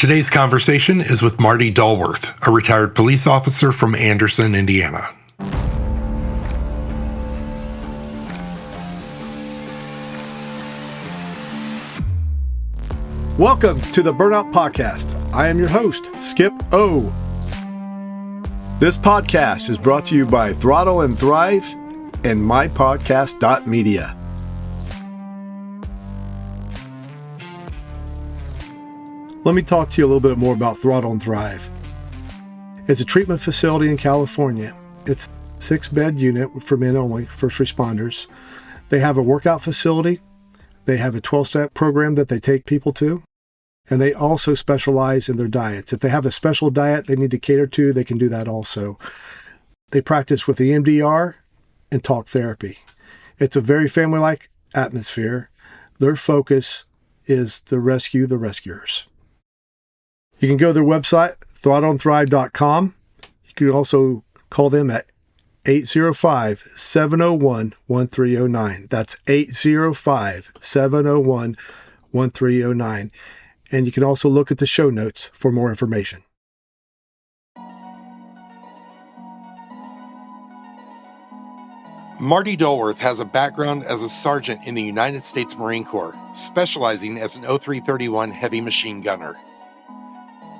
Today's conversation is with Marty Dulworth, a retired police officer from Anderson, Indiana. Welcome to the Burnout Podcast. I am your host, Skip O. This podcast is brought to you by Throttle and Thrive and mypodcast.media. Let me talk to you a little bit more about Throttle and Thrive. It's a treatment facility in California. It's a 6-bed unit for men only, first responders. They have a workout facility. They have a 12-step program that they take people to. And they also specialize in their diets. If they have a special diet they need to cater to, they can do that also. They practice with EMDR and talk therapy. It's a very family-like atmosphere. Their focus is to rescue the rescuers. You can go to their website, throttleandthrive.com. You can also call them at 805-701-1309. That's 805-701-1309. And you can also look at the show notes for more information. Marty Dulworth has a background as a sergeant in the United States Marine Corps, specializing as an 0331 heavy machine gunner.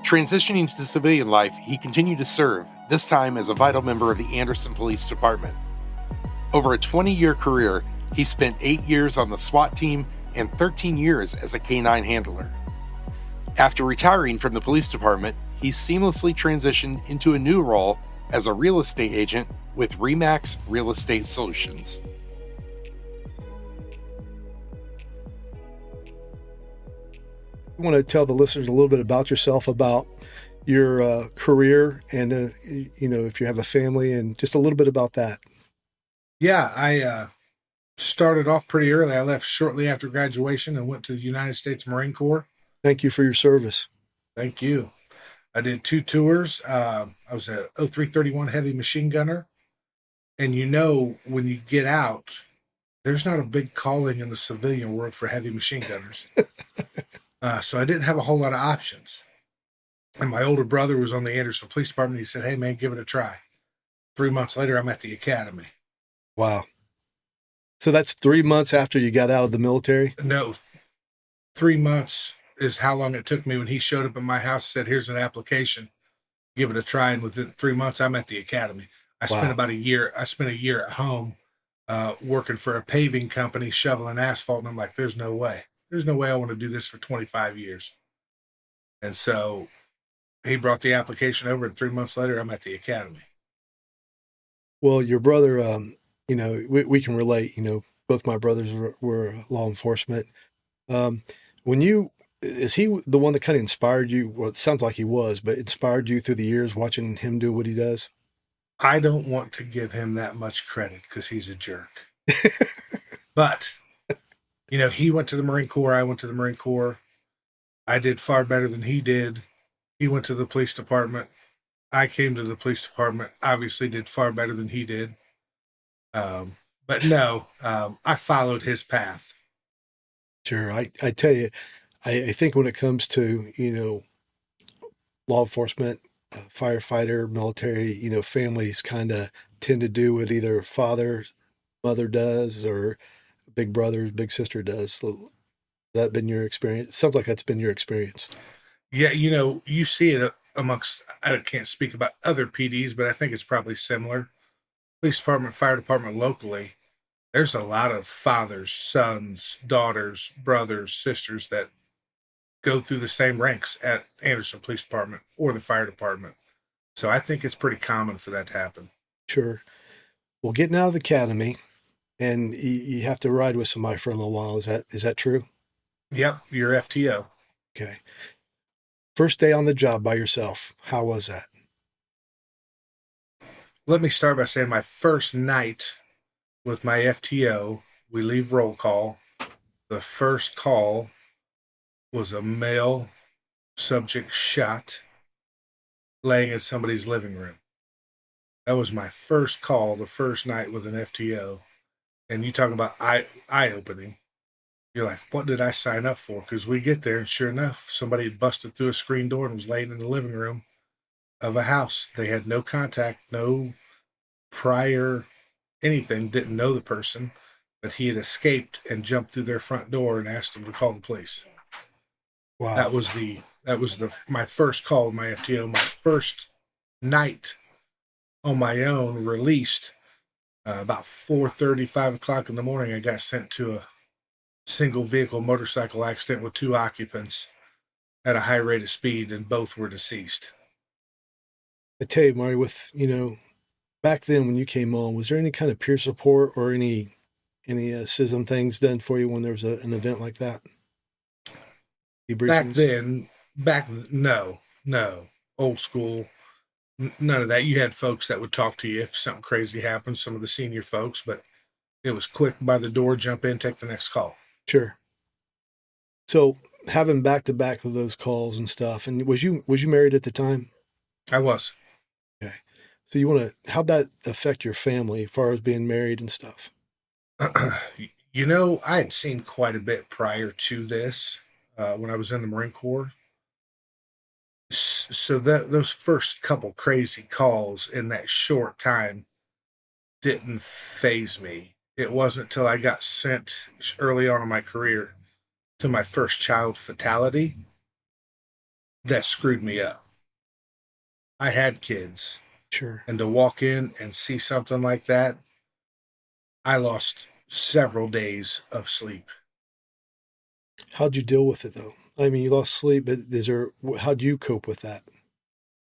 Transitioning to civilian life, he continued to serve, this time as a vital member of the Anderson Police Department. Over a 20-year career, he spent 8 years on the SWAT team and 13 years as a K-9 handler. After retiring from the police department, he seamlessly transitioned into a new role as a real estate agent with RE/MAX Real Estate Solutions. I want to tell the listeners a little bit about yourself, about your career, and if you have a family, and just a little bit about that. Yeah, I started off pretty early. I left shortly after graduation and went to the United States Marine Corps. Thank you for your service. Thank you. I did 2 tours. I was a 0331 heavy machine gunner. And when you get out, there's not a big calling in the civilian world for heavy machine gunners. So I didn't have a whole lot of options. And my older brother was on the Anderson Police Department. He said, "Hey, man, give it a try." 3 months later, I'm at the academy. Wow. So that's 3 months after you got out of the military? No, 3 months is how long it took me when he showed up at my house and said, "Here's an application. Give it a try." And within 3 months, I'm at the academy. I spent about a year. I spent a year at home working for a paving company, shoveling asphalt. And I'm like, there's no way. There's no way I want to do this for 25 years. And so he brought the application over, and 3 months later, I'm at the academy. Well, your brother, we can relate. Both my brothers were law enforcement. Is he the one that kind of inspired you? Well, it sounds like he was, but inspired you through the years watching him do what he does? I don't want to give him that much credit because he's a jerk. But, he went to the Marine Corps. I went to the Marine Corps. I did far better than he did. He went to the police department. I came to the police department, obviously did far better than he did. But no, I followed his path. Sure. I tell you, I think when it comes to, law enforcement, firefighter, military, families kind of tend to do what either father, mother does, or big brother, big sister does. So that been your experience? Sounds like that's been your experience. Yeah, you see it amongst, I can't speak about other PDs, but I think it's probably similar. Police department, fire department locally, there's a lot of fathers, sons, daughters, brothers, sisters that go through the same ranks at Anderson Police Department or the fire department. So I think it's pretty common for that to happen. Sure. Well, getting out of the academy, and you have to ride with somebody for a little while. Is that true? Yep, you're FTO. Okay. First day on the job by yourself. How was that? Let me start by saying my first night with my FTO, we leave roll call. The first call was a male subject shot laying in somebody's living room. That was my first call, the first night with an FTO. And you talking about eye-opening. You're like, what did I sign up for? Because we get there, and sure enough, somebody had busted through a screen door and was laying in the living room of a house. They had no contact, no prior anything, didn't know the person, but he had escaped and jumped through their front door and asked them to call the police. Wow. That was the my first call with my FTO, my first night on my own, released about 4:30, 5 o'clock in the morning. I got sent to a single vehicle motorcycle accident with two occupants at a high rate of speed, and both were deceased. I tell you, Marty, with, back then when you came on, was there any kind of peer support or any SISM things done for you when there was an event like that? Back Debriefings? then, no, old school, none of that. You had folks that would talk to you if something crazy happened, some of the senior folks, but it was quick by the door, jump in, take the next call. Sure. So having back to back of those calls and stuff, and was you married at the time? I was. Okay. So how'd that affect your family as far as being married and stuff? I had seen quite a bit prior to this when I was in the Marine Corps. So that those first couple crazy calls in that short time didn't phase me. It wasn't until I got sent early on in my career to my first child fatality that screwed me up. I had kids, Sure. and to walk in and see something like that, I lost several days of sleep. How'd you deal with it though? I mean, you lost sleep, but how'd you cope with that?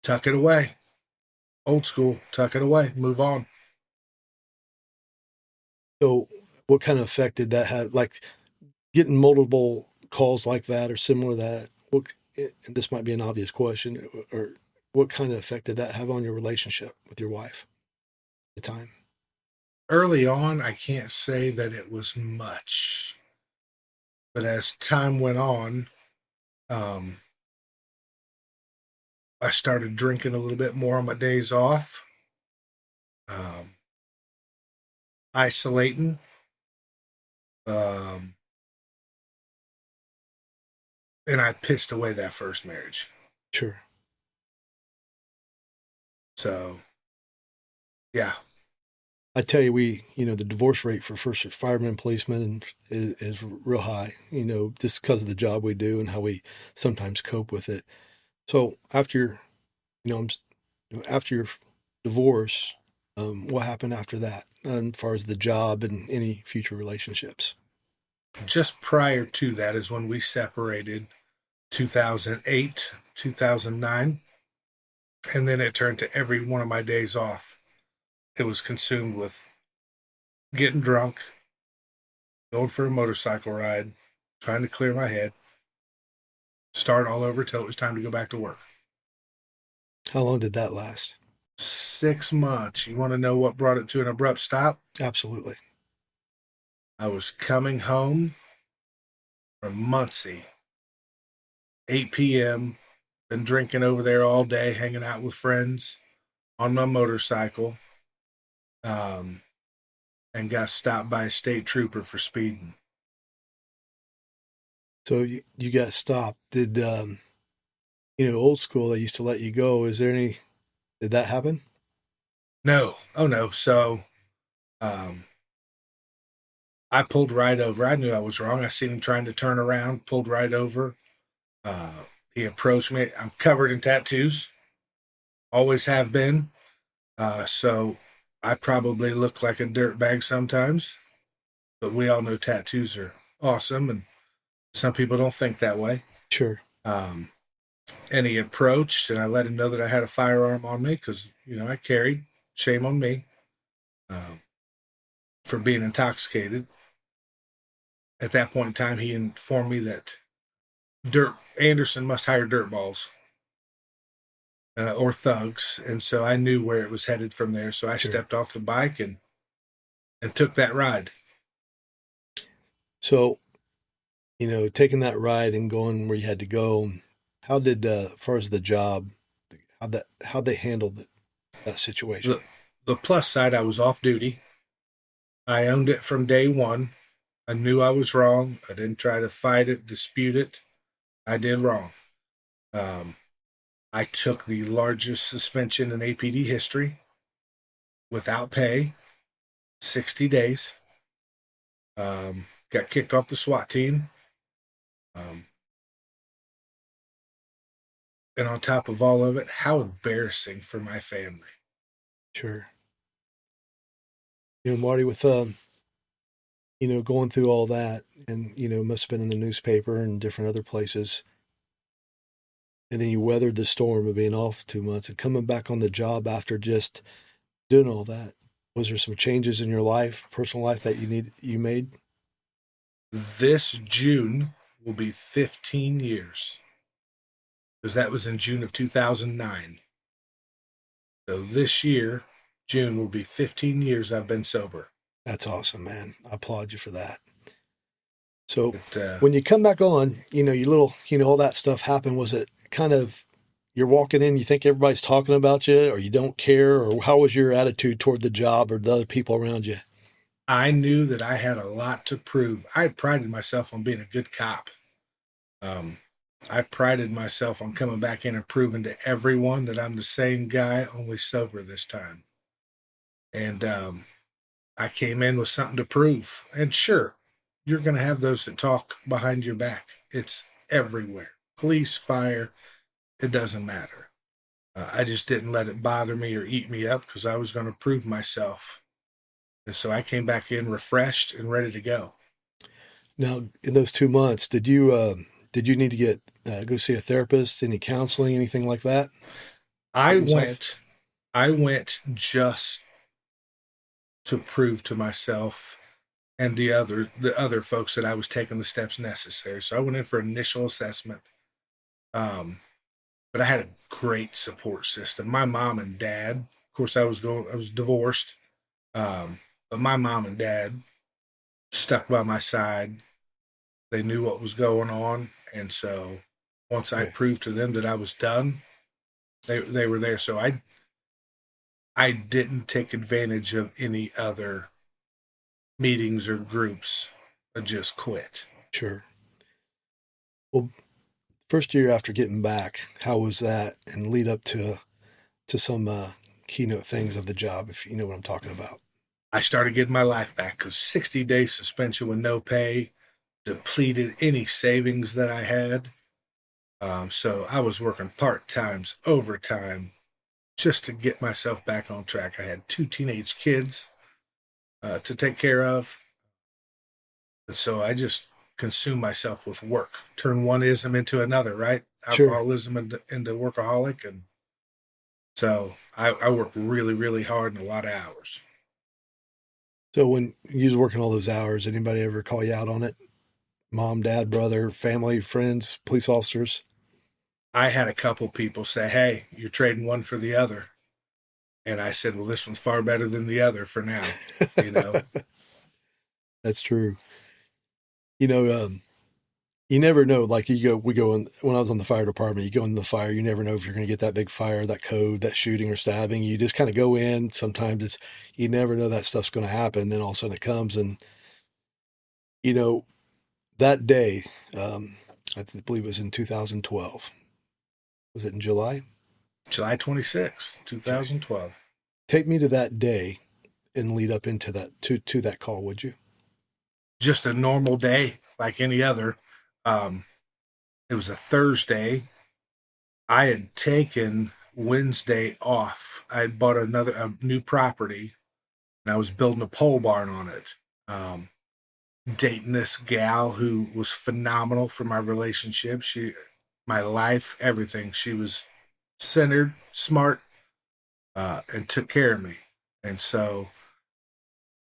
Tuck it away. Old school, tuck it away, move on. So what kind of effect did that have? Like getting multiple calls like that or similar to that? And this might be an obvious question, or what kind of effect did that have on your relationship with your wife at the time? Early on, I can't say that it was much, but as time went on, um, I started drinking a little bit more on my days off, um, isolating, um, and I pissed away that first marriage. Sure. So, yeah, I tell you, the divorce rate for first firemen and policemen is real high, just because of the job we do and how we sometimes cope with it. So after your divorce, what happened after that, as far as the job and any future relationships? just prior to that is when we separated, 2008, 2009, and then it turned to every one of my days off. It was consumed with getting drunk, going for a motorcycle ride, trying to clear my head, start all over till it was time to go back to work. How long did that last? 6 months. You want to know what brought it to an abrupt stop? Absolutely. I was coming home from Muncie, 8 p.m., been drinking over there all day, hanging out with friends on my motorcycle, um, and got stopped by a state trooper for speeding. So you got stopped. Did old school, they used to let you go. Did that happen? No, oh no. So um, I pulled right over. I knew I was wrong. I seen him trying to turn around, pulled right over. Uh, he approached me. I'm covered in tattoos, always have been. So I probably look like a dirtbag sometimes, but we all know tattoos are awesome, and some people don't think that way. Sure. Um, and he approached, and I let him know that I had a firearm on me because, I carried. Shame on me for being intoxicated. At that point in time, he informed me that Anderson must hire dirtballs or thugs, and so I knew where it was headed from there. So I stepped off the bike and took that ride. So, taking that ride and going where you had to go, how did, as far as the job, how'd they handle that situation? The plus side, I was off duty. I owned it from day one. I knew I was wrong. I didn't try to fight it, dispute it. I did wrong. Um, I took the largest suspension in APD history without pay, 60 days. Got kicked off the SWAT team. Um, and on top of all of it, how embarrassing for my family. Sure. Marty, with going through all that, and must have been in the newspaper and different other places, and then you weathered the storm of being off 2 months and coming back on the job after just doing all that. Was there some changes in your life, personal life, that you made? This June will be 15 years, because that was in June of 2009. So this year, June, will be 15 years I've been sober. That's awesome, man. I applaud you for that. So But, when you come back on, all that stuff happened. Was it kind of, you're walking in, you think everybody's talking about you, or you don't care, or how was your attitude toward the job or the other people around you? I knew that I had a lot to prove. I prided myself on being a good cop. I prided myself on coming back in and proving to everyone that I'm the same guy, only sober this time. And I came in with something to prove. And sure, you're going to have those that talk behind your back. It's everywhere. Police, fire, it doesn't matter. I just didn't let it bother me or eat me up because I was going to prove myself. And so I came back in refreshed and ready to go. Now, in those 2 months, did you need to get go see a therapist, any counseling, anything like that? I went just to prove to myself and the other folks that I was taking the steps necessary. So I went in for initial assessment. But I had a great support system. My mom and dad, of course, I was divorced. But my mom and dad stuck by my side. They knew what was going on. And so once I proved to them that I was done, they were there. So I didn't take advantage of any other meetings or groups. I just quit. Sure. Well, first year after getting back, how was that, and lead up to some keynote things of the job, if you know what I'm talking about? I started getting my life back because 60 days suspension with no pay depleted any savings that I had. So I was working part-times, overtime, just to get myself back on track. I had 2 teenage kids to take care of. And so I just consumed myself with work, turn one ism into another, right? Sure. Alcoholism into workaholic. And so I worked really, really hard and a lot of hours. So when you was working all those hours, anybody ever call you out on it? Mom, dad, brother, family, friends, police officers? I had a couple people say, "Hey, you're trading one for the other." And I said, "Well, this one's far better than the other for now." That's true. You never know. Like when I was on the fire department, you go in the fire, you never know if you're going to get that big fire, that code, that shooting or stabbing. You just kind of go in. Sometimes you never know that stuff's going to happen. Then all of a sudden it comes. And, that day, I believe it was in 2012. Was it in July? July 26th, 2012. Okay. Take me to that day and lead up into that, to that call, would you? Just a normal day like any other. It was a Thursday. I had taken Wednesday off. I had bought a new property, and I was building a pole barn on it. Dating this gal who was phenomenal for my relationship. My life, everything. She was centered, smart, and took care of me. And so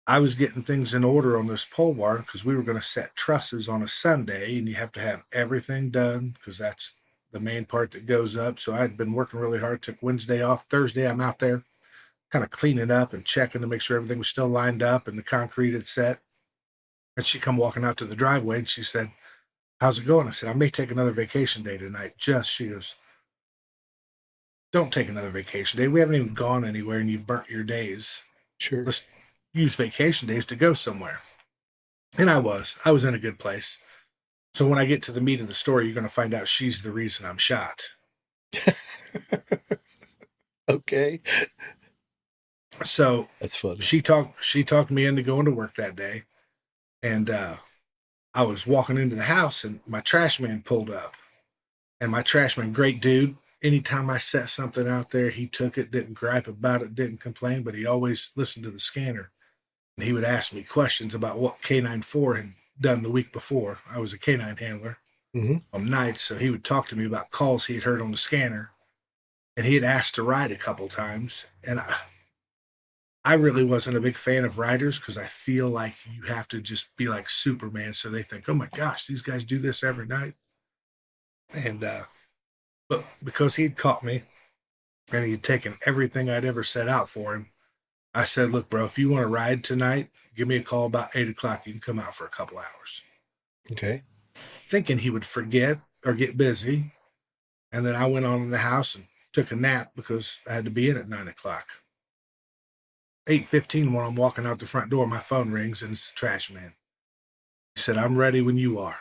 I was getting things in order on this pole barn because we were going to set trusses on a Sunday, and you have to have everything done because that's the main part that goes up. So I had been working really hard, took Wednesday off. Thursday, I'm out there kind of cleaning up and checking to make sure everything was still lined up and the concrete had set. And she come walking out to the driveway and she said, "How's it going?" I said, "I may take another vacation day tonight." She goes, "Don't take another vacation day. We haven't even gone anywhere and you've burnt your days. Sure. Let's use vacation days to go somewhere." And I was in a good place. So when I get to the meat of the story, you're going to find out she's the reason I'm shot. Okay. So That's funny. she talked me into going to work that day. And I was walking into the house and my trash man pulled up. And my trash man, great dude. Anytime I set something out there, he took it, didn't gripe about it, didn't complain, but he always listened to the scanner. And he would ask me questions about what K94 had done the week before. I was a K9 handler on nights, so he would talk to me about calls he had heard on the scanner. And he had asked to ride a couple times. And I really wasn't a big fan of riders because I feel like you have to just be like Superman. So they think, oh my gosh, these guys do this every night. And, but because he'd caught me and he'd taken everything I'd ever set out for him, I said, look, bro, if you want to ride tonight, give me a call about 8 o'clock. You can come out for a couple hours. Okay. Thinking he would forget or get busy. And then I went on in the house and took a nap because I had to be in at 9 o'clock. 8:15 when I'm walking out the front door, my phone rings and it's the trash man. He said, I'm ready when you are.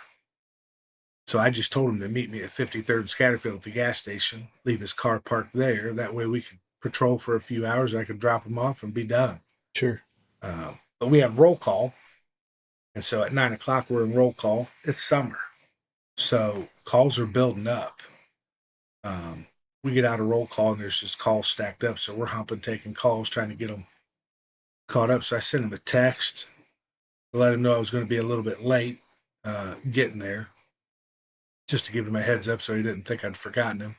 So I just told him to meet me at 53rd Scatterfield at the gas station, leave his car parked there. That way we could patrol for a few hours. I could drop him off and be done. Sure. But we have roll call. And so at 9 o'clock, we're in roll call. It's summer. So calls are building up. We get out of roll call and there's just calls stacked up. So we're humping, taking calls, trying to get them caught up. So I sent him a text to let him know I was going to be a little bit late getting there, just to give him a heads up so he didn't think I'd forgotten him.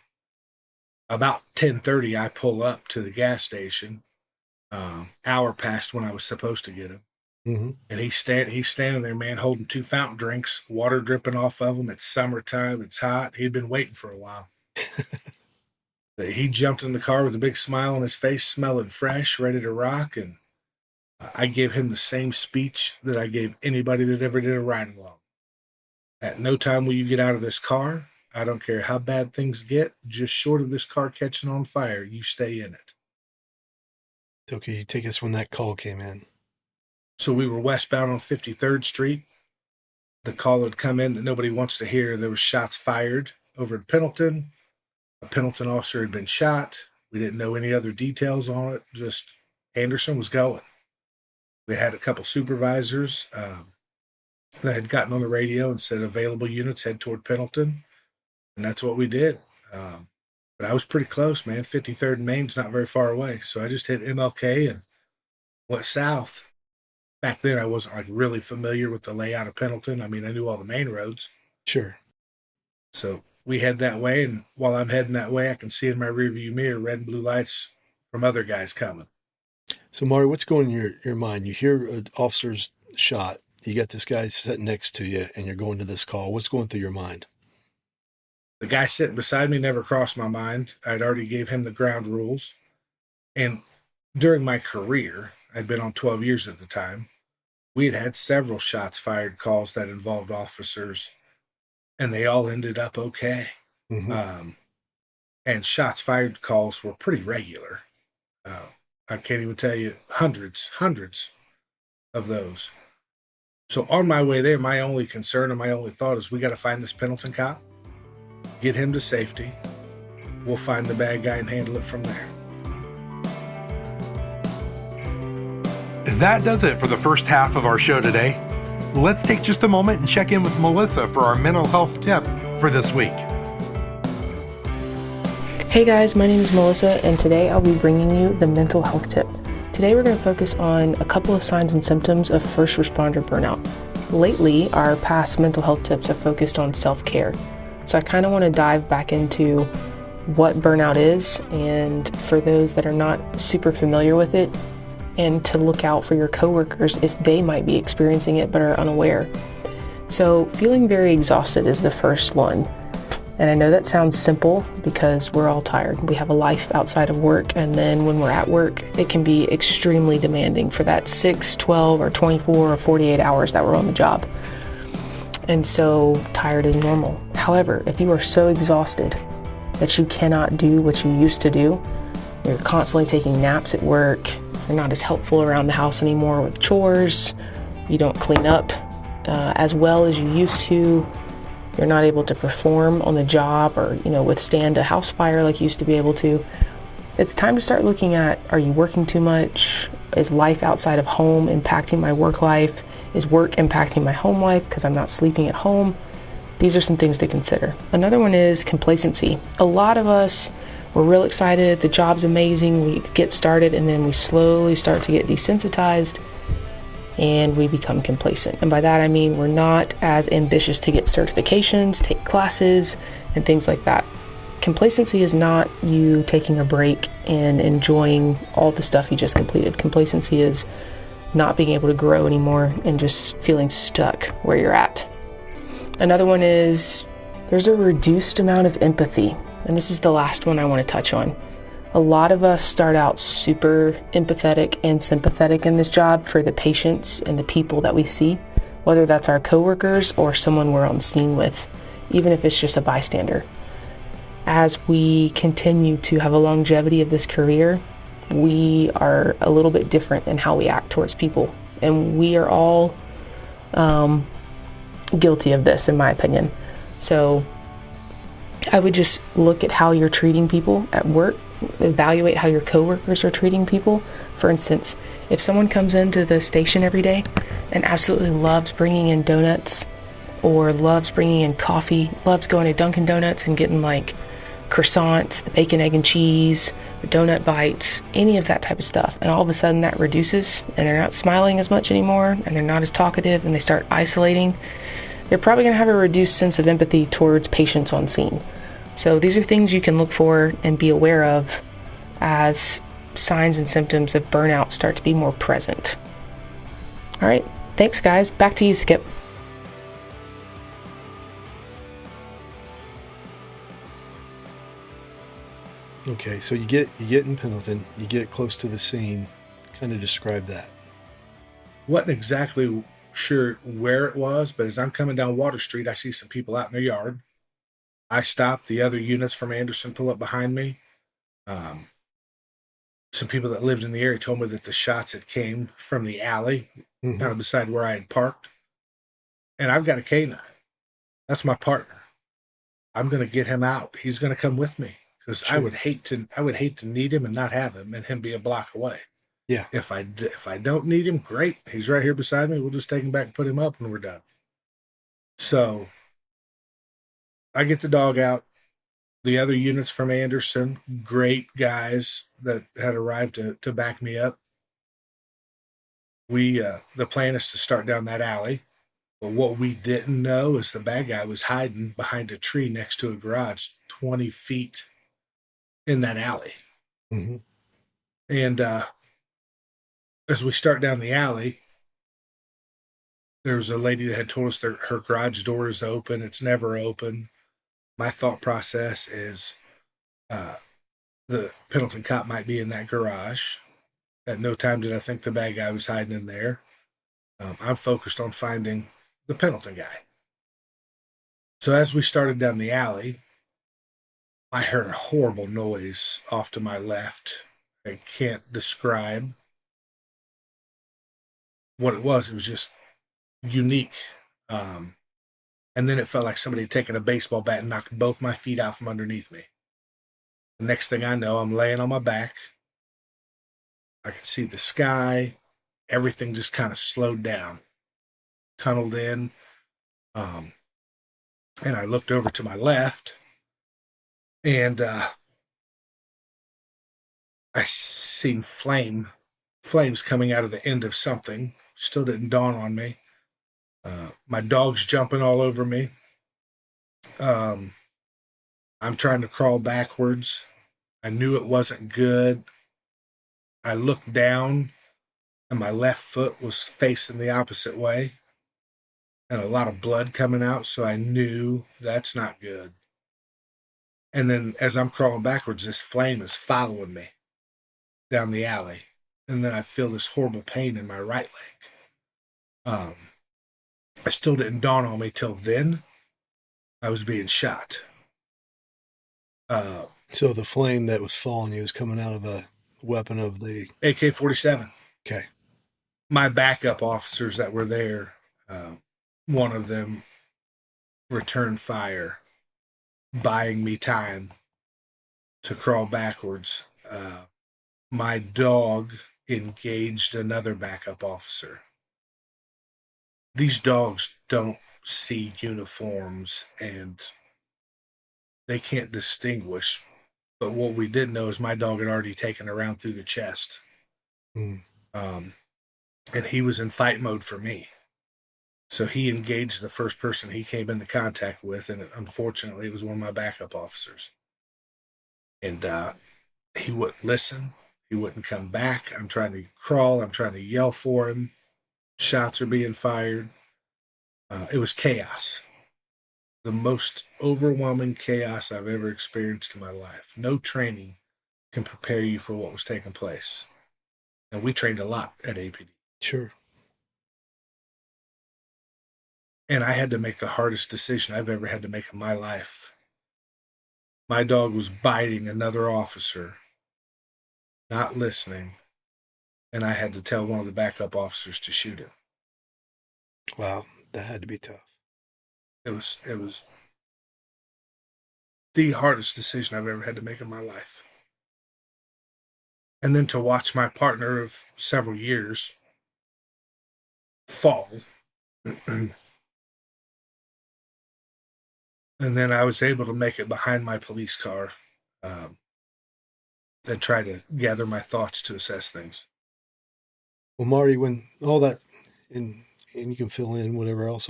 About 10:30, I pull up to the gas station, hour past when I was supposed to get him. And he's standing there, man, holding 2 fountain drinks, water dripping off of him. It's summertime. It's hot. He'd been waiting for a while. He jumped in the car with a big smile on his face, smelling fresh, ready to rock. And I gave him the same speech that I gave anybody that ever did a ride along. At no time will you get out of this car. I don't care how bad things get. Just short of this car catching on fire, you stay in it. Okay, you take us when that call came in. So we were westbound on 53rd Street. The call had come in that nobody wants to hear. There was shots fired over at Pendleton. A Pendleton officer had been shot. We didn't know any other details on it. Just Anderson was going. We had a couple supervisors that had gotten on the radio and said available units head toward Pendleton. And that's what we did. But I was pretty close, man. 53rd and Main's not very far away. So I just hit MLK and went south. Back then, I wasn't like really familiar with the layout of Pendleton. I mean, I knew all the main roads. Sure. So we head that way. And while I'm heading that way, I can see in my rearview mirror red and blue lights from other guys coming. So, Marty, what's going in your mind? You hear an officer's shot. You got this guy sitting next to you, and you're going to this call. What's going through your mind? The guy sitting beside me never crossed my mind. I'd already gave him the ground rules. And during my career, I'd been on 12 years at the time, we had had several shots fired calls that involved officers, and they all ended up okay. And shots fired calls were pretty regular. I can't even tell you, hundreds of those. So on my way there, my only concern and my only thought is we got to find this Pendleton cop, get him to safety. We'll find the bad guy and handle it from there. That does it for the first half of our show today. Let's take just a moment and check in with Melissa for our mental health tip for this week. Hey guys, my name is Melissa, and today I'll be bringing you the mental health tip. Today we're going to focus on a couple of signs and symptoms of first responder burnout. Lately, our past mental health tips have focused on self-care. So I kind of want to dive back into what burnout is, and for those that are not super familiar with it, and to look out for your coworkers if they might be experiencing it but are unaware. So feeling very exhausted is the first one. And I know that sounds simple because we're all tired. We have a life outside of work, and then when we're at work, it can be extremely demanding for that 6, 12, or 24 or 48 hours that we're on the job. And so tired is normal. However, if you are so exhausted that you cannot do what you used to do, you're constantly taking naps at work, you're not as helpful around the house anymore with chores, you don't clean up, as well as you used to. You're not able to perform on the job or, withstand a house fire like you used to be able to. It's time to start looking at, are you working too much? Is life outside of home impacting my work life? Is work impacting my home life because I'm not sleeping at home? These are some things to consider. Another one is complacency. A lot of us, we're real excited, the job's amazing, we get started, and then we slowly start to get desensitized and we become complacent. And by that I mean we're not as ambitious to get certifications, take classes, and things like that. Complacency is not you taking a break and enjoying all the stuff you just completed. Complacency is not being able to grow anymore and just feeling stuck where you're at. Another one is there's a reduced amount of empathy. And this is the last one I want to touch on. A lot of us start out super empathetic and sympathetic in this job for the patients and the people that we see, whether that's our coworkers or someone we're on scene with, even if it's just a bystander. As we continue to have a longevity of this career, we are a little bit different in how we act towards people. And we are all guilty of this, in my opinion. So I would just look at how you're treating people at work, evaluate how your coworkers are treating people. For instance, if someone comes into the station every day and absolutely loves bringing in donuts or loves bringing in coffee, loves going to Dunkin' Donuts and getting like croissants, the bacon, egg, and cheese, the donut bites, any of that type of stuff, and all of a sudden that reduces and they're not smiling as much anymore and they're not as talkative and they start isolating, they're probably going to have a reduced sense of empathy towards patients on scene. So these are things you can look for and be aware of as signs and symptoms of burnout start to be more present. All right, thanks guys. Back to you, Skip. Okay, so you get in Pendleton, you get close to the scene. Kind of describe that. Wasn't exactly sure where it was, but as I'm coming down Water Street, I see some people out in their yard. I stop. The other units from Anderson pull up behind me. Some people that lived in the area told me that the shots had came from the alley, kind of beside where I had parked. And I've got a K9. That's my partner. I'm going to get him out. He's going to come with me because sure. I would hate to need him and not have him and him be a block away. Yeah. If I don't need him, great. He's right here beside me. We'll just take him back and put him up when we're done. So I get the dog out. The other units from Anderson, great guys that had arrived to back me up. The plan is to start down that alley. But what we didn't know is the bad guy was hiding behind a tree next to a garage 20 feet in that alley. Mm-hmm. And as we start down the alley, there's a lady that had told us that her garage door is open. It's never open. My thought process is the Pendleton cop might be in that garage. At no time did I think the bad guy was hiding in there. I'm focused on finding the Pendleton guy. So as we started down the alley, I heard a horrible noise off to my left. I can't describe what it was. It was just unique. And then it felt like somebody had taken a baseball bat and knocked both my feet out from underneath me. The next thing I know, I'm laying on my back. I can see the sky. Everything just kind of slowed down, tunneled in. And I looked over to my left, and I seen flames coming out of the end of something. Still didn't dawn on me. My dog's jumping all over me. I'm trying to crawl backwards. I knew it wasn't good. I looked down, and my left foot was facing the opposite way, and a lot of blood coming out, so I knew that's not good. And then as I'm crawling backwards, this flame is following me down the alley, and then I feel this horrible pain in my right leg. It still didn't dawn on me till then. I was being shot. So the flame that was following you was coming out of a weapon of the AK-47. Okay. My backup officers that were there one of them returned fire, buying me time to crawl backwards. My dog engaged another backup officer. These dogs don't see uniforms and they can't distinguish. But what we did know is my dog had already taken a round through the chest. Mm. And he was in fight mode for me. So he engaged the first person he came into contact with, and unfortunately, it was one of my backup officers. And he wouldn't listen. He wouldn't come back. I'm trying to crawl. I'm trying to yell for him. Shots are being fired. It was chaos. The most overwhelming chaos I've ever experienced in my life. No training can prepare you for what was taking place. And we trained a lot at APD. Sure. And I had to make the hardest decision I've ever had to make in my life. My dog was biting another officer, not listening, and I had to tell one of the backup officers to shoot him. Wow, that had to be tough. It was the hardest decision I've ever had to make in my life. And then to watch my partner of several years fall. And then I was able to make it behind my police car and try to gather my thoughts to assess things. Well, Marty, when all that, and you can fill in whatever else,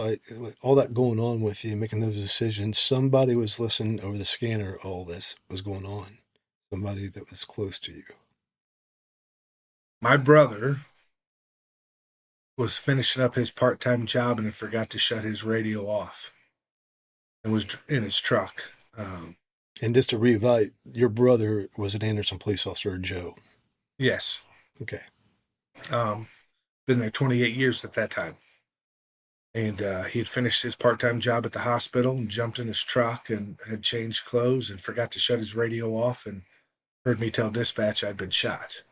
all that going on with you, making those decisions, somebody was listening over the scanner, all this was going on. Somebody that was close to you. My brother was finishing up his part-time job and forgot to shut his radio off and was in his truck. And just to reevaluate, your brother was an Anderson police officer, Joe. Yes. Okay. Been there 28 years at that time. And he had finished his part-time job at the hospital and jumped in his truck and had changed clothes and forgot to shut his radio off and heard me tell dispatch I'd been shot.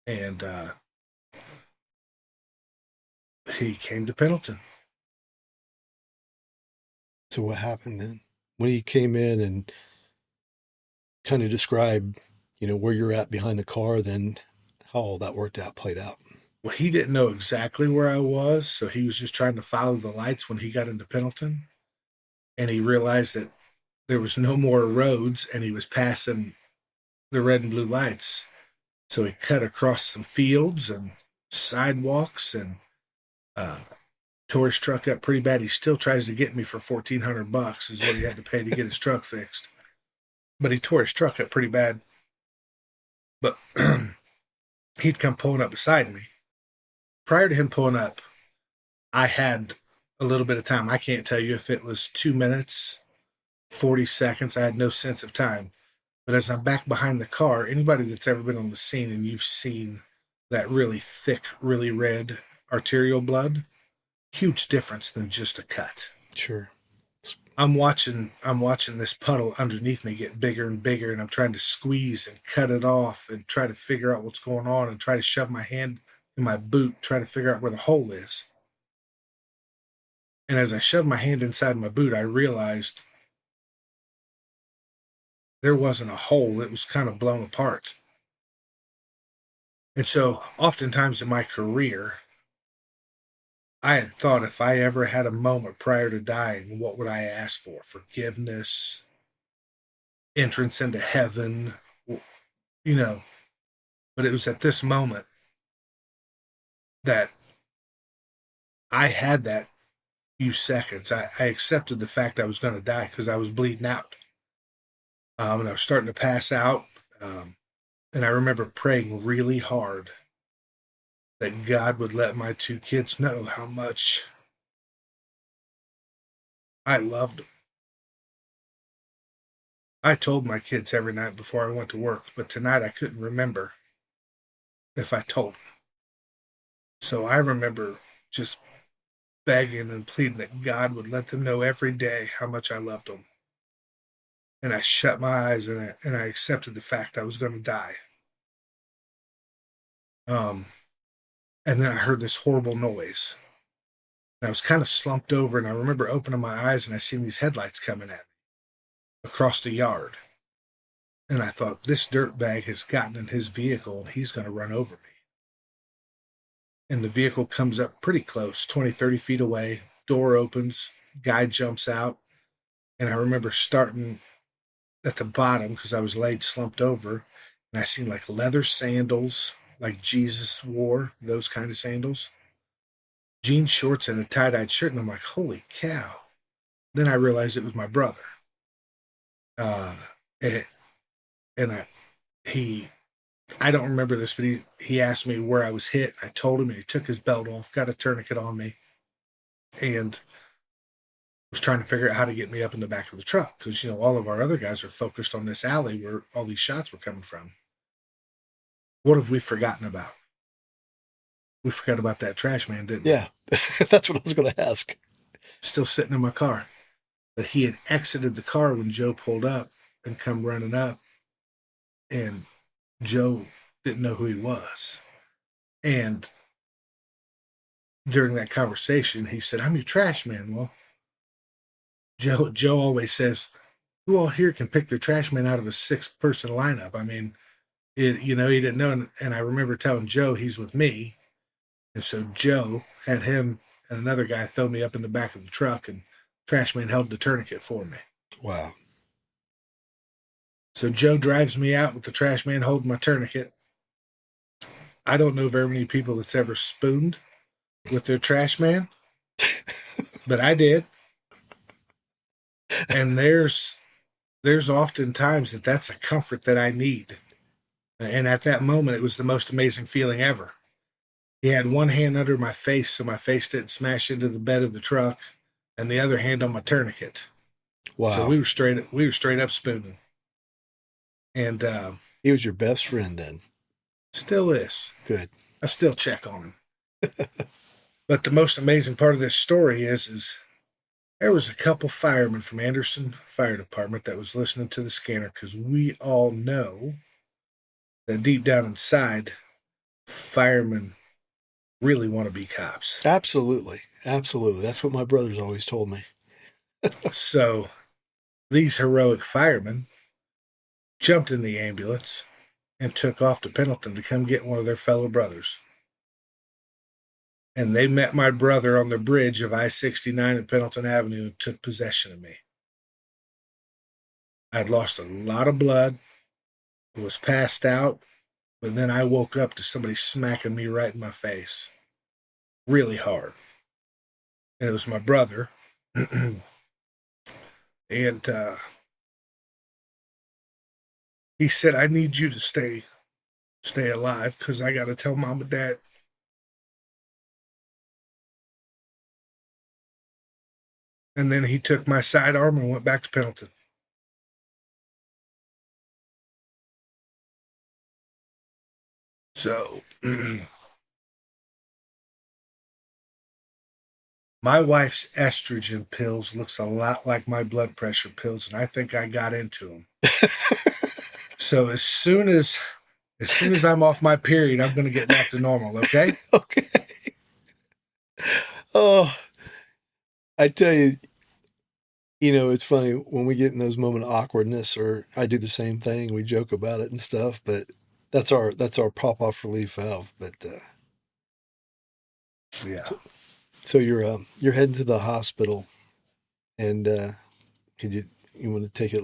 And he came to Pendleton. So what happened then? When he came in and kind of described, where you're at behind the car, then how all that played out. Well, he didn't know exactly where I was, so he was just trying to follow the lights when he got into Pendleton. And he realized that there was no more roads, and he was passing the red and blue lights. So he cut across some fields and sidewalks and tore his truck up pretty bad. He still tries to get me for $1,400 is what he had to pay to get his truck fixed. But he tore his truck up pretty bad. But he'd come pulling up beside me. Prior to him pulling up, I had a little bit of time. I can't tell you if it was 2 minutes, 40 seconds. I had no sense of time. But as I'm back behind the car, anybody that's ever been on the scene and you've seen that really thick, really red arterial blood, huge difference than just a cut. Sure. I'm watching this puddle underneath me get bigger and bigger, and I'm trying to squeeze and cut it off and try to figure out what's going on and try to shove my hand in my boot, try to figure out where the hole is. And as I shoved my hand inside my boot, I realized there wasn't a hole. It was kind of blown apart. And so oftentimes in my career, I had thought if I ever had a moment prior to dying, what would I ask for? Forgiveness, entrance into heaven, But it was at this moment that I had that few seconds. I accepted the fact I was going to die because I was bleeding out. And I was starting to pass out. And I remember praying really hard that God would let my two kids know how much I loved them. I told my kids every night before I went to work, but tonight I couldn't remember if I told them. So I remember just begging and pleading that God would let them know every day how much I loved them. And I shut my eyes and I accepted the fact I was going to die. And then I heard this horrible noise. And I was kind of slumped over, and I remember opening my eyes and I seen these headlights coming at me across the yard. And I thought, this dirtbag has gotten in his vehicle and he's going to run over me. And the vehicle comes up pretty close, 20, 30 feet away. Door opens, guy jumps out. And I remember starting at the bottom because I was laid slumped over. And I seen like leather sandals, like Jesus wore, those kind of sandals, jean shorts, and a tie-dyed shirt. And I'm like, holy cow. Then I realized it was my brother. Uh, and, I don't remember this, but he asked me where I was hit. I told him, and he took his belt off, got a tourniquet on me, and was trying to figure out how to get me up in the back of the truck because, all of our other guys are focused on this alley where all these shots were coming from. What have we forgotten about? We forgot about that trash man, didn't we? Yeah, that's what I was going to ask. Still sitting in my car. But he had exited the car when Joe pulled up and come running up, and Joe didn't know who he was. And during that conversation, he said, "I'm your trash man." Well, Joe always says, who all here can pick their trash man out of a 6-person lineup? I mean, he didn't know. And I remember telling Joe he's with me. And so Joe had him and another guy throw me up in the back of the truck, and trash man held the tourniquet for me. Wow. So Joe drives me out with the trash man holding my tourniquet. I don't know very many people that's ever spooned with their trash man, but I did. And there's often times that's a comfort that I need. And at that moment, it was the most amazing feeling ever. He had one hand under my face so my face didn't smash into the bed of the truck, and the other hand on my tourniquet. Wow. So we were straight up spooning. And he was your best friend then. Still is. Good. I still check on him. But the most amazing part of this story is there was a couple firemen from Anderson Fire Department that was listening to the scanner, because we all know that deep down inside, firemen really want to be cops. Absolutely. Absolutely. That's what my brother's always told me. So these heroic firemen jumped in the ambulance and took off to Pendleton to come get one of their fellow brothers. And they met my brother on the bridge of I-69 at Pendleton Avenue and took possession of me. I'd lost a lot of blood, was passed out, but then I woke up to somebody smacking me right in my face. Really hard. And it was my brother. And he said, "I need you to stay alive because I got to tell mom and dad." And then he took my sidearm and went back to Pendleton. So my wife's estrogen pills looks a lot like my blood pressure pills, and I think I got into them. So as soon as I'm off my period, I'm going to get back to normal, okay? Okay. Oh, I tell you, it's funny when we get in those moments of awkwardness, or I do the same thing. We joke about it and stuff, but that's our pop-off relief valve. But yeah. So you're heading to the hospital, and could you want to take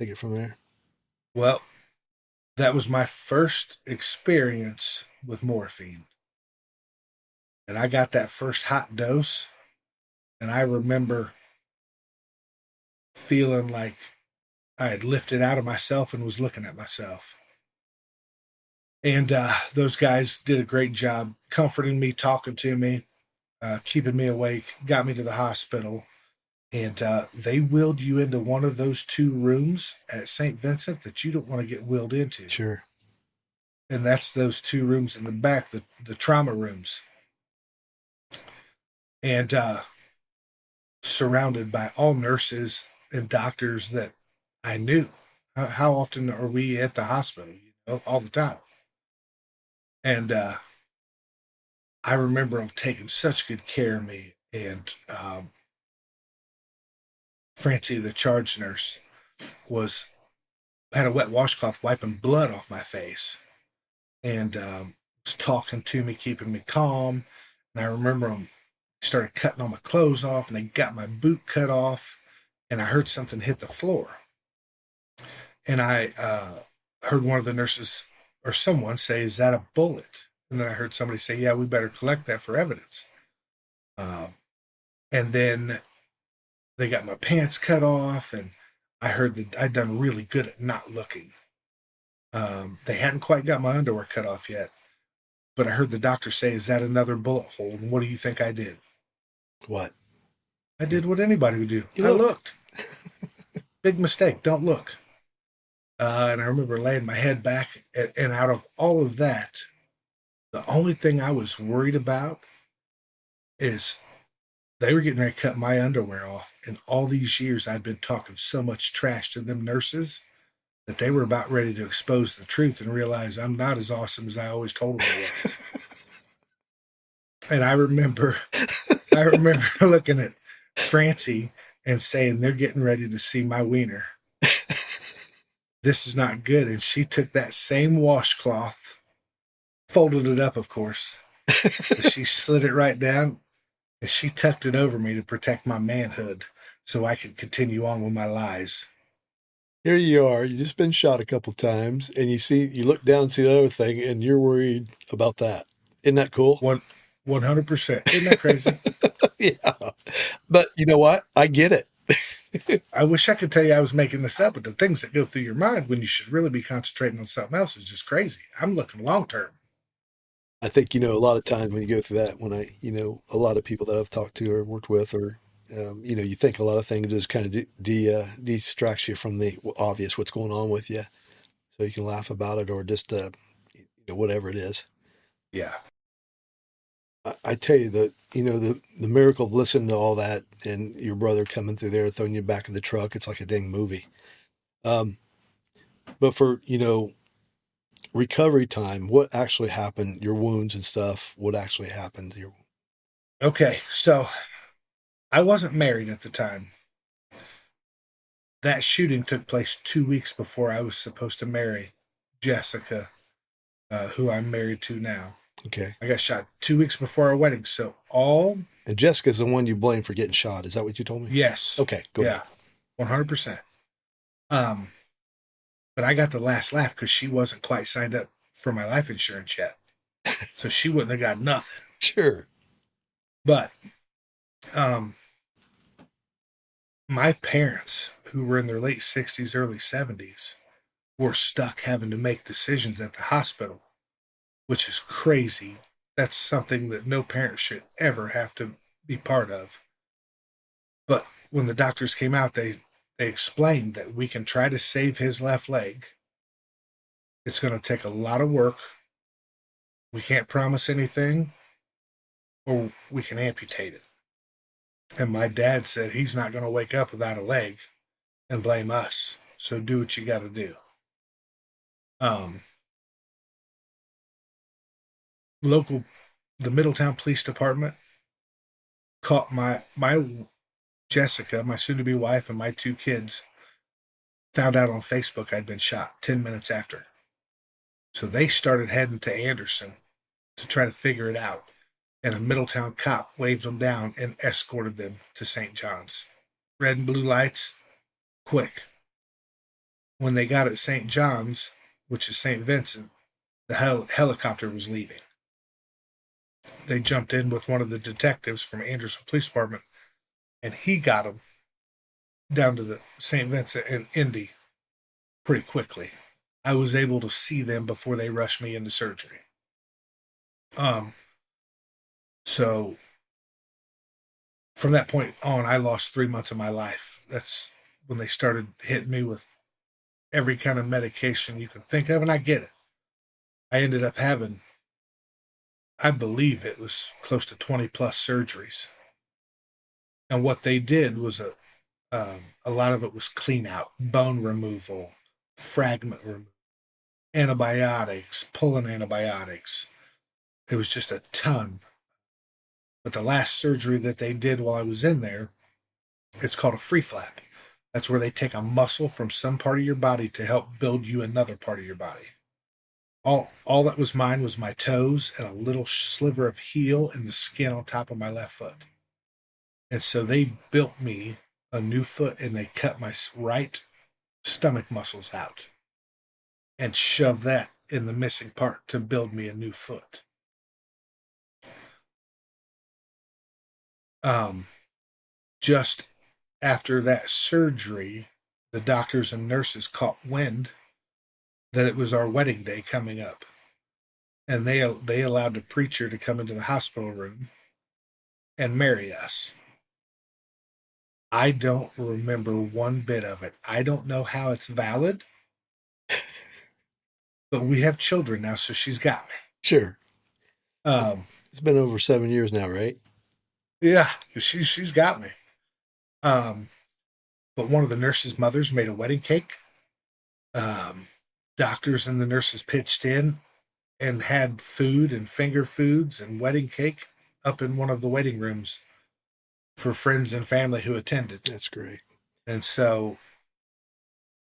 it from there? Well, that was my first experience with morphine. And I got that first hot dose, and I remember feeling like I had lifted out of myself and was looking at myself. And those guys did a great job comforting me, talking to me, keeping me awake, got me to the hospital. And they wheeled you into one of those 2 rooms at St. Vincent that you don't want to get wheeled into. Sure. And that's those 2 rooms in the back, the trauma rooms. And surrounded by all nurses and doctors that I knew. How often are we at the hospital? All the time. And I remember them taking such good care of me. And Francie, the charge nurse, had a wet washcloth wiping blood off my face, and was talking to me, keeping me calm. And I remember them started cutting all my clothes off, and they got my boot cut off, and I heard something hit the floor. And I heard one of the nurses or someone say, "Is that a bullet?" And then I heard somebody say, "Yeah, we better collect that for evidence." And then they got my pants cut off, and I heard that I'd done really good at not looking. They hadn't quite got my underwear cut off yet, but I heard the doctor say, "Is that another bullet hole?" And what do you think I did? What? I did what anybody would do. You I looked. Big mistake. Don't look. And I remember laying my head back, and out of all of that, the only thing I was worried about is they were getting ready to cut my underwear off. And all these years I'd been talking so much trash to them nurses that they were about ready to expose the truth and realize I'm not as awesome as I always told them I was. And I remember looking at Francie and saying, "They're getting ready to see my wiener. This is not good." And she took that same washcloth, folded it up, of course. She slid it right down, and she tucked it over me to protect my manhood so I could continue on with my lies. Here you are. You just been shot a couple times, and you look down and see the other thing, and you're worried about that. Isn't that cool? 100%. Isn't that crazy? Yeah. But you know what? I get it. I wish I could tell you I was making this up, but the things that go through your mind when you should really be concentrating on something else is just crazy. I'm looking long term. I think, a lot of times when you go through that, a lot of people that I've talked to or worked with, or, you think a lot of things just kind of distracts you from the obvious, what's going on with you. So you can laugh about it or just, whatever it is. Yeah. I tell you that, the miracle of listening to all that and your brother coming through there, throwing you back of the truck, it's like a dang movie. But for, recovery time, what actually happened, your wounds and stuff, what actually happened? Okay. So I wasn't married at the time. That shooting took place 2 weeks before I was supposed to marry Jessica, who I'm married to now. Okay. I got shot 2 weeks before our wedding. And Jessica's the one you blame for getting shot. Is that what you told me? Yes. Okay. Go ahead. 100%. But I got the last laugh because she wasn't quite signed up for my life insurance yet. So she wouldn't have got nothing. Sure. But my parents, who were in their late 60s, early 70s, were stuck having to make decisions at the hospital, which is crazy. That's something that no parent should ever have to be part of. But when the doctors came out, they explained that we can try to save his left leg. It's going to take a lot of work. We can't promise anything, or we can amputate it. And my dad said he's not going to wake up without a leg and blame us. So do what you got to do. The Middletown Police Department caught my Jessica, my soon-to-be wife, and my 2 kids, found out on Facebook I'd been shot 10 minutes after. So they started heading to Anderson to try to figure it out. And a Middletown cop waved them down and escorted them to St. John's. Red and blue lights, quick. When they got at St. John's, which is St. Vincent, the helicopter was leaving. They jumped in with one of the detectives from Anderson Police Department, and he got them down to the St. Vincent and Indy pretty quickly. I was able to see them before they rushed me into surgery. So from that point on, I lost 3 months of my life. That's when they started hitting me with every kind of medication you can think of, and I get it. I ended up having, I believe it was close to 20 plus surgeries. And what they did was a lot of it was clean out, bone removal, fragment removal, antibiotics, pulling antibiotics. It was just a ton. But the last surgery that they did while I was in there, it's called a free flap. That's where they take a muscle from some part of your body to help build you another part of your body. All that was mine was my toes and a little sliver of heel and the skin on top of my left foot. And so they built me a new foot, and they cut my right stomach muscles out and shoved that in the missing part to build me a new foot. Just after that surgery, the doctors and nurses caught wind that it was our wedding day coming up. And they allowed the preacher to come into the hospital room and marry us. I don't remember one bit of it. I don't know how it's valid, but we have children now, so she's got me. Sure. It's been over 7 years now, right? Yeah, she's got me. But one of the nurses' mothers made a wedding cake. Doctors and the nurses pitched in and had food and finger foods and wedding cake up in one of the waiting rooms for friends and family who attended. That's great. And so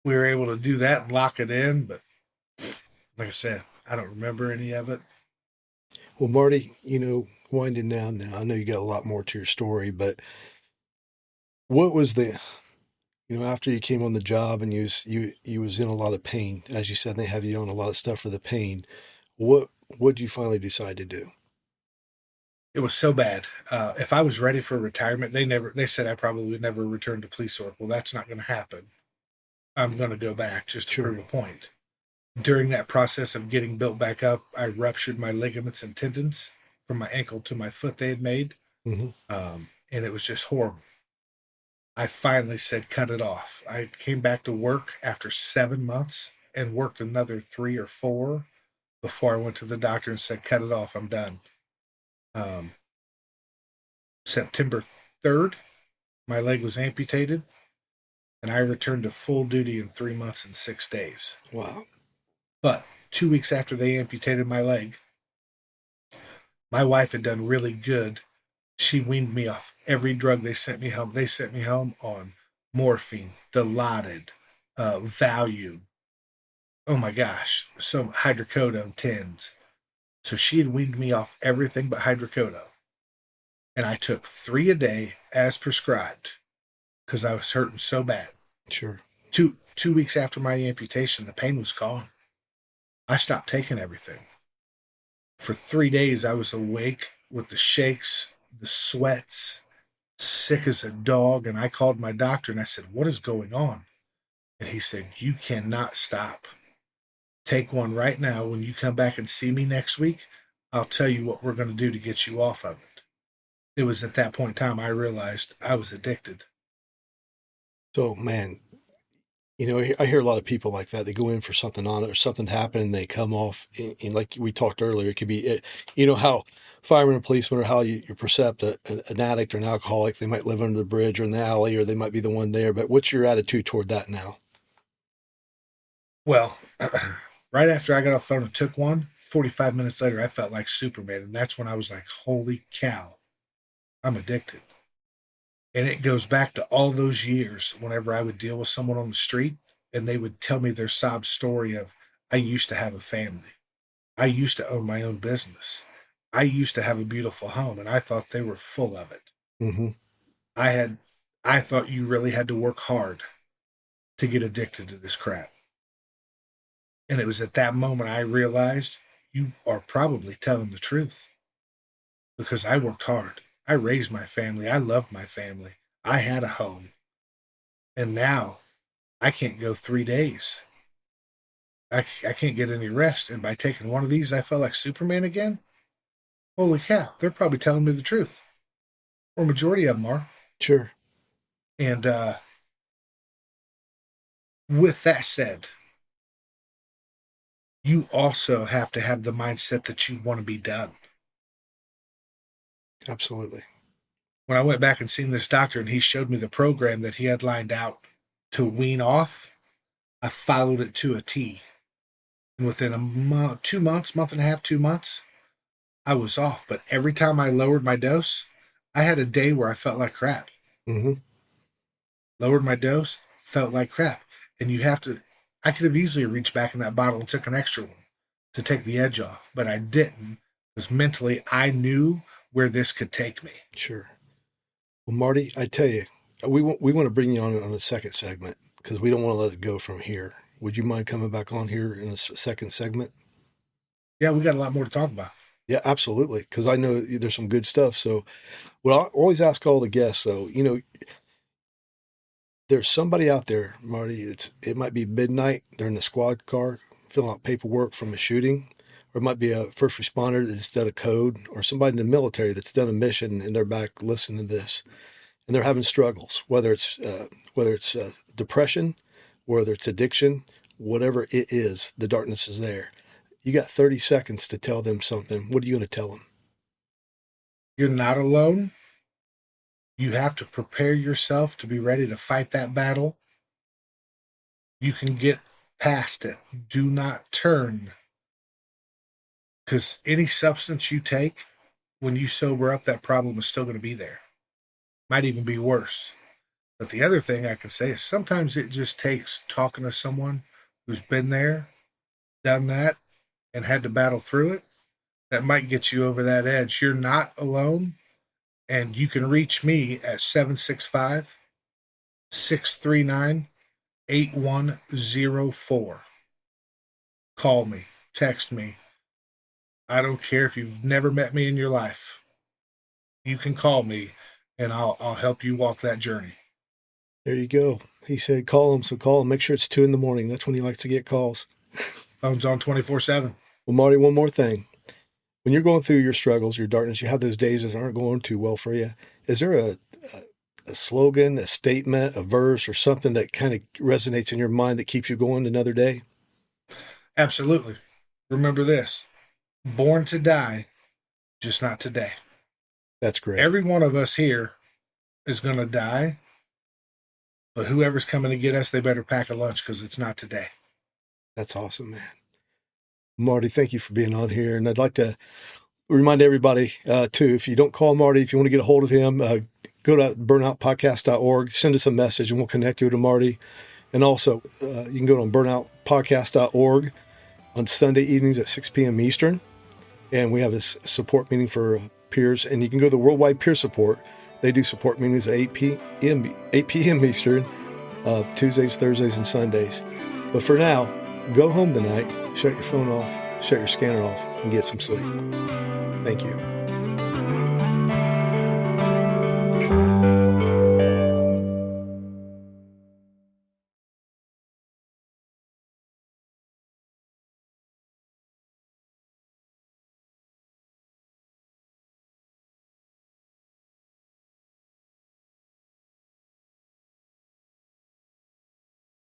we were able to do that and lock it in. But like I said, I don't remember any of it. Well, Marty, winding down now, I know you got a lot more to your story, but what was after you came on the job and you was in a lot of pain, as you said, they have you on a lot of stuff for the pain. What did you finally decide to do? It was so bad. If I was ready for retirement, they said I probably would never return to police work. Well, that's not going to happen. I'm going to go back just to prove a point. During that process of getting built back up, I ruptured my ligaments and tendons from my ankle to my foot they had made. Mm-hmm. And it was just horrible. I finally said, cut it off. I came back to work after 7 months and worked another 3 or 4 before I went to the doctor and said, cut it off. I'm done. September 3rd, my leg was amputated, and I returned to full duty in 3 months and 6 days. Wow. But 2 weeks after they amputated my leg, my wife had done really good. She weaned me off every drug they sent me home. They sent me home on morphine, Dilaudid, Valium. Oh my gosh, some hydrocodone 10s. So she had weaned me off everything but hydrocodone. And I took 3 a day as prescribed because I was hurting so bad. Sure. 2 weeks after my amputation, the pain was gone. I stopped taking everything. For 3 days, I was awake with the shakes, the sweats, sick as a dog. And I called my doctor and I said, what is going on? And he said, you cannot stop. Take one right now. When you come back and see me next week, I'll tell you what we're going to do to get you off of it. It was at that point in time I realized I was addicted. So, man, I hear a lot of people like that. They go in for something on it or something happened and they come off. And like we talked earlier, it could be, how firemen and policemen or how you percept an addict or an alcoholic. They might live under the bridge or in the alley, or they might be the one there. But what's your attitude toward that now? Well, right after I got off the phone and took one, 45 minutes later, I felt like Superman. And that's when I was like, holy cow, I'm addicted. And it goes back to all those years whenever I would deal with someone on the street and they would tell me their sob story of, I used to have a family. I used to own my own business. I used to have a beautiful home, and I thought they were full of it. Mm-hmm. I thought you really had to work hard to get addicted to this crap. And it was at that moment I realized you are probably telling the truth, because I worked hard. I raised my family. I loved my family. I had a home. And now I can't go 3 days. I can't get any rest. And by taking one of these, I felt like Superman again. Holy cow, they're probably telling me the truth. Or majority of them are. Sure. And with that said, you also have to have the mindset that you want to be done. Absolutely. When I went back and seen this doctor and he showed me the program that he had lined out to wean off, I followed it to a T. And within 2 months, month and a half, 2 months, I was off. But every time I lowered my dose, I had a day where I felt like crap. Mm-hmm. Lowered my dose, felt like crap. And I could have easily reached back in that bottle and took an extra one to take the edge off, but I didn't, because mentally I knew where this could take me. Sure. Well, Marty, I tell you, we want to bring you on the second segment because we don't want to let it go from here. Would you mind coming back on here in the second segment? Yeah, we got a lot more to talk about. Yeah, absolutely. Because I know there's some good stuff. So, well, I always ask all the guests, though, there's somebody out there, Marty, it might be midnight. They're in the squad car filling out paperwork from a shooting, or it might be a first responder that's done a code, or somebody in the military that's done a mission and they're back listening to this, and they're having struggles, whether it's depression, whether it's addiction, whatever it is, the darkness is there. You got 30 seconds to tell them something. What are you going to tell them? You're not alone. You have to prepare yourself to be ready to fight that battle. You can get past it. Do not turn. Because any substance you take, when you sober up, that problem is still going to be there. Might even be worse. But the other thing I can say is sometimes it just takes talking to someone who's been there, done that, and had to battle through it. That might get you over that edge. You're not alone. And you can reach me at 765-639-8104. Call me, text me. I don't care if you've never met me in your life. You can call me, and I'll help you walk that journey. There you go. He said, call him. So call him. Make sure it's 2 a.m. That's when he likes to get calls. Phone's on 24/7. Well, Marty, one more thing. When you're going through your struggles, your darkness, you have those days that aren't going too well for you. Is there a slogan, a statement, a verse, or something that kind of resonates in your mind that keeps you going another day? Absolutely. Remember this. Born to die, just not today. That's great. Every one of us here is going to die, but whoever's coming to get us, they better pack a lunch because it's not today. That's awesome, man. Marty, thank you for being on here. And I'd like to remind everybody, too, if you don't call Marty, if you want to get a hold of him, go to burnoutpodcast.org, send us a message, and we'll connect you to Marty. And also, you can go to burnoutpodcast.org on Sunday evenings at 6 p.m. Eastern. And we have a support meeting for peers. And you can go to the Worldwide Peer Support. They do support meetings at 8 p.m. Eastern, Tuesdays, Thursdays, and Sundays. But for now, go home tonight, shut your phone off, shut your scanner off, and get some sleep. Thank you.